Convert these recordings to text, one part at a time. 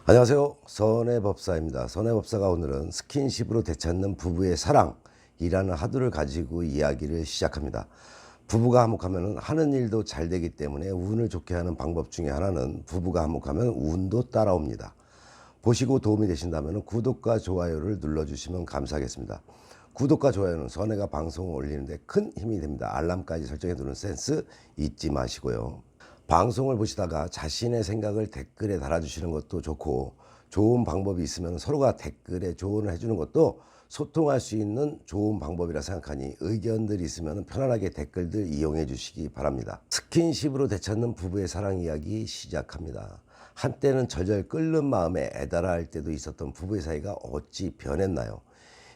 안녕하세요. 선해법사입니다. 선해법사가 오늘은 스킨십으로 되찾는 부부의 사랑이라는 화두를 가지고 이야기를 시작합니다. 부부가 화목하면 하는 일도 잘 되기 때문에 운을 좋게 하는 방법 중에 하나는 부부가 화목하면 운도 따라옵니다. 보시고 도움이 되신다면 구독과 좋아요를 눌러주시면 감사하겠습니다. 구독과 좋아요는 선해가 방송을 올리는데 큰 힘이 됩니다. 알람까지 설정해 두는 센스 잊지 마시고요. 방송을 보시다가 자신의 생각을 댓글에 달아주시는 것도 좋고, 좋은 방법이 있으면 서로가 댓글에 조언을 해주는 것도 소통할 수 있는 좋은 방법이라 생각하니 의견들이 있으면 편안하게 댓글들 이용해 주시기 바랍니다. 스킨십으로 되찾는 부부의 사랑 이야기 시작합니다. 한때는 절절 끓는 마음에 애달아할 때도 있었던 부부의 사이가 어찌 변했나요?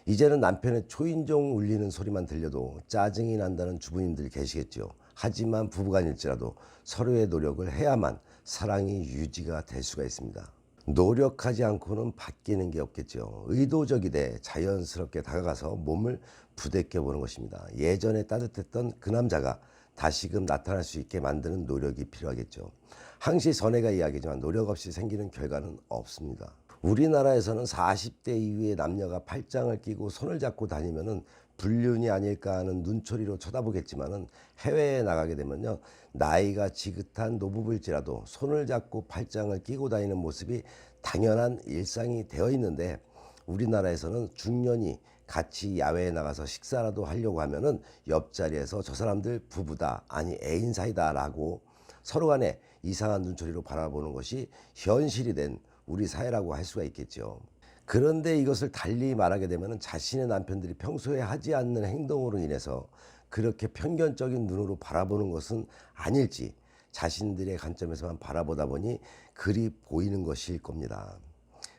이제는 남편의 초인종 울리는 소리만 들려도 짜증이 난다는 주부님들 계시겠죠. 하지만 부부간일지라도 서로의 노력을 해야만 사랑이 유지가 될 수가 있습니다. 노력하지 않고는 바뀌는 게 없겠죠. 의도적이되 자연스럽게 다가가서 몸을 부대껴 보는 것입니다. 예전에 따뜻했던 그 남자가 다시금 나타날 수 있게 만드는 노력이 필요하겠죠. 항시 선해가 이야기지만 노력 없이 생기는 결과는 없습니다. 우리나라에서는 40대 이후의 남녀가 팔짱을 끼고 손을 잡고 다니면은 불륜이 아닐까 하는 눈초리로 쳐다보겠지만은 해외에 나가게 되면요, 나이가 지긋한 노부부일지라도 손을 잡고 팔짱을 끼고 다니는 모습이 당연한 일상이 되어 있는데, 우리나라에서는 중년이 같이 야외에 나가서 식사라도 하려고 하면은 옆자리에서 저 사람들 부부다, 아니 애인 사이다 라고 서로 간에 이상한 눈초리로 바라보는 것이 현실이 된 우리 사회라고 할 수가 있겠죠. 그런데 이것을 달리 말하게 되면 자신의 남편들이 평소에 하지 않는 행동으로 인해서 그렇게 편견적인 눈으로 바라보는 것은 아닐지, 자신들의 관점에서만 바라보다 보니 그리 보이는 것일 겁니다.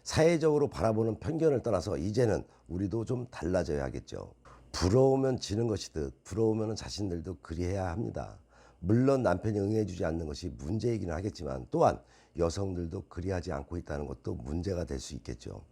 사회적으로 바라보는 편견을 떠나서 이제는 우리도 좀 달라져야 하겠죠. 부러우면 지는 것이듯 부러우면 자신들도 그리해야 합니다. 물론 남편이 응해주지 않는 것이 문제이기는 하겠지만, 또한 여성들도 그리하지 않고 있다는 것도 문제가 될 수 있겠죠.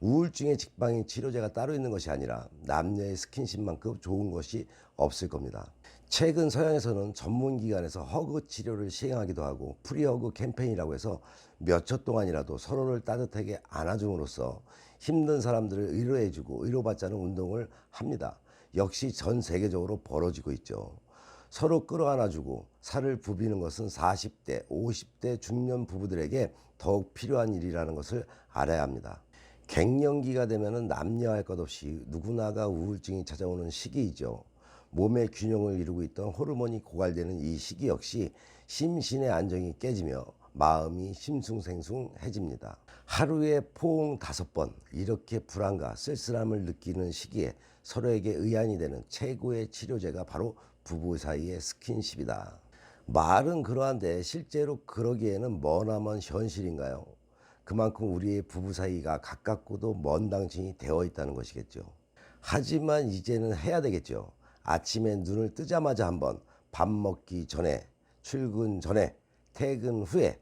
우울증의 직방인 치료제가 따로 있는 것이 아니라 남녀의 스킨십만큼 좋은 것이 없을 겁니다. 최근 서양에서는 전문기관에서 허그 치료를 시행하기도 하고, 프리허그 캠페인이라고 해서 몇 초 동안이라도 서로를 따뜻하게 안아줌으로써 힘든 사람들을 위로해주고 위로받자는 운동을 합니다. 역시 전 세계적으로 벌어지고 있죠. 서로 끌어안아주고 살을 부비는 것은 40대, 50대 중년 부부들에게 더욱 필요한 일이라는 것을 알아야 합니다. 갱년기가 되면 남녀 할 것 없이 누구나가 우울증이 찾아오는 시기이죠. 몸의 균형을 이루고 있던 호르몬이 고갈되는 이 시기 역시 심신의 안정이 깨지며 마음이 심숭생숭해집니다. 하루에 포옹 5번, 이렇게 불안과 쓸쓸함을 느끼는 시기에 서로에게 의안이 되는 최고의 치료제가 바로 부부 사이의 스킨십이다. 말은 그러한데 실제로 그러기에는 머나먼 현실인가요? 그만큼 우리의 부부 사이가 가깝고도 먼 당신이 되어 있다는 것이겠죠. 하지만 이제는 해야 되겠죠. 아침에 눈을 뜨자마자 한번, 밥 먹기 전에, 출근 전에, 퇴근 후에,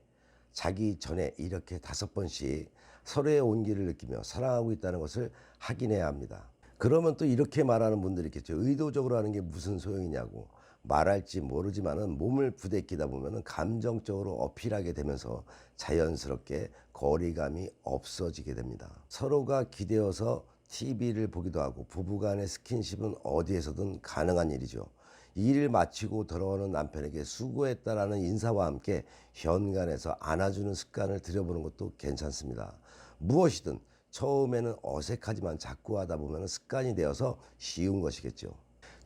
자기 전에 이렇게 5번씩 서로의 온기를 느끼며 사랑하고 있다는 것을 확인해야 합니다. 그러면 또 이렇게 말하는 분들이 있겠죠. 의도적으로 하는 게 무슨 소용이냐고. 말할지 모르지만은 몸을 부대끼다 보면은 감정적으로 어필하게 되면서 자연스럽게 거리감이 없어지게 됩니다. 서로가 기대어서 TV를 보기도 하고, 부부간의 스킨십은 어디에서든 가능한 일이죠. 일을 마치고 돌아오는 남편에게 수고했다라는 인사와 함께 현관에서 안아주는 습관을 들여보는 것도 괜찮습니다. 무엇이든 처음에는 어색하지만 자꾸 하다 보면 습관이 되어서 쉬운 것이겠죠.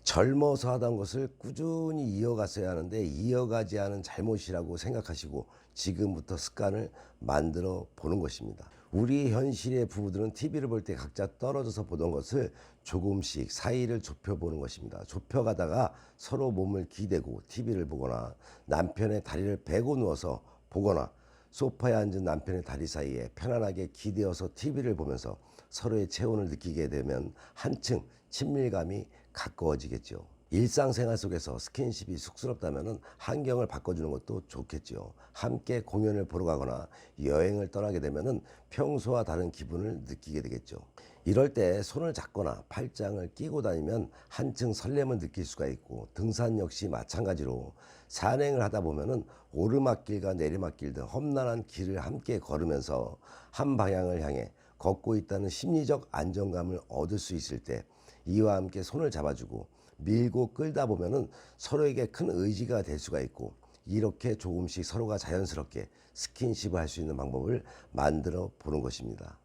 젊어서 하던 것을 꾸준히 이어갔어야 하는데 이어가지 않은 잘못이라고 생각하시고 지금부터 습관을 만들어 보는 것입니다. 우리 현실의 부부들은 TV를 볼 때 각자 떨어져서 보던 것을 조금씩 사이를 좁혀보는 것입니다. 좁혀가다가 서로 몸을 기대고 TV를 보거나, 남편의 다리를 베고 누워서 보거나, 소파에 앉은 남편의 다리 사이에 편안하게 기대어서 TV를 보면서 서로의 체온을 느끼게 되면 한층 친밀감이 가까워지겠죠. 일상생활 속에서 스킨십이 쑥스럽다면 환경을 바꿔주는 것도 좋겠죠. 함께 공연을 보러 가거나 여행을 떠나게 되면 평소와 다른 기분을 느끼게 되겠죠. 이럴 때 손을 잡거나 팔짱을 끼고 다니면 한층 설렘을 느낄 수가 있고, 등산 역시 마찬가지로 산행을 하다 보면은 오르막길과 내리막길 등 험난한 길을 함께 걸으면서 한 방향을 향해 걷고 있다는 심리적 안정감을 얻을 수 있을 때 이와 함께 손을 잡아주고 밀고 끌다 보면은 서로에게 큰 의지가 될 수가 있고, 이렇게 조금씩 서로가 자연스럽게 스킨십을 할 수 있는 방법을 만들어 보는 것입니다.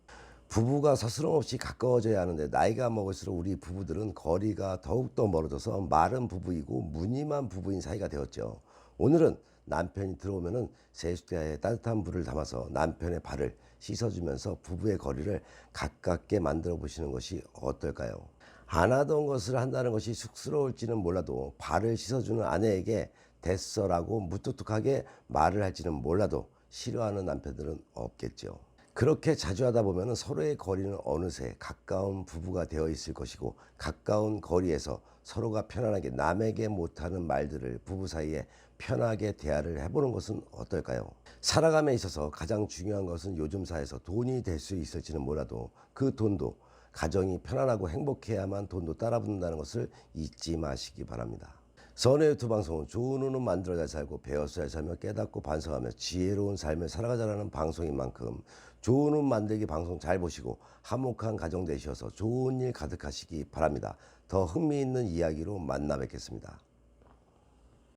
부부가 서스럼없이 가까워져야 하는데 나이가 먹을수록 우리 부부들은 거리가 더욱더 멀어져서 마른 부부이고 무늬만 부부인 사이가 되었죠. 오늘은 남편이 들어오면은 세숫대야에 따뜻한 물을 담아서 남편의 발을 씻어주면서 부부의 거리를 가깝게 만들어 보시는 것이 어떨까요? 안 하던 것을 한다는 것이 쑥스러울지는 몰라도 발을 씻어주는 아내에게 됐어라고 무뚝뚝하게 말을 할지는 몰라도 싫어하는 남편들은 없겠죠. 그렇게 자주 하다 보면 서로의 거리는 어느새 가까운 부부가 되어 있을 것이고, 가까운 거리에서 서로가 편안하게 남에게 못하는 말들을 부부 사이에 편하게 대화를 해보는 것은 어떨까요? 살아감에 있어서 가장 중요한 것은 요즘 사회에서 돈이 될 수 있을지는 몰라도 그 돈도 가정이 편안하고 행복해야만 돈도 따라붙는다는 것을 잊지 마시기 바랍니다. 선의 유튜브 방송은 좋은 후는 만들어 잘 살고 배워서 잘 살며 깨닫고 반성하며 지혜로운 삶을 살아가자라는 방송인 만큼 좋은 후 만들기 방송 잘 보시고 화목한 가정 되셔서 좋은 일 가득하시기 바랍니다. 더 흥미있는 이야기로 만나 뵙겠습니다.